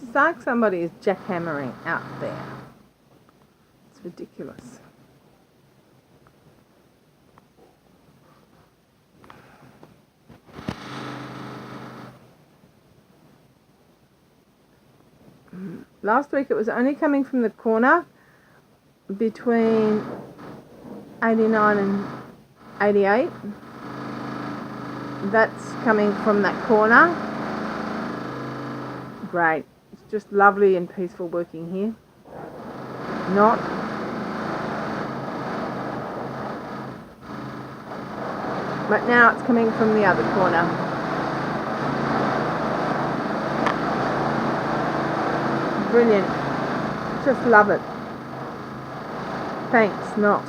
It's like somebody is jackhammering out there. It's ridiculous. Last week it was only coming from the corner between 89 and 88. That's coming from that corner. Great. It's just lovely and peaceful working here. Not. But now it's coming from the other corner. Brilliant. Just love it. Thanks, not.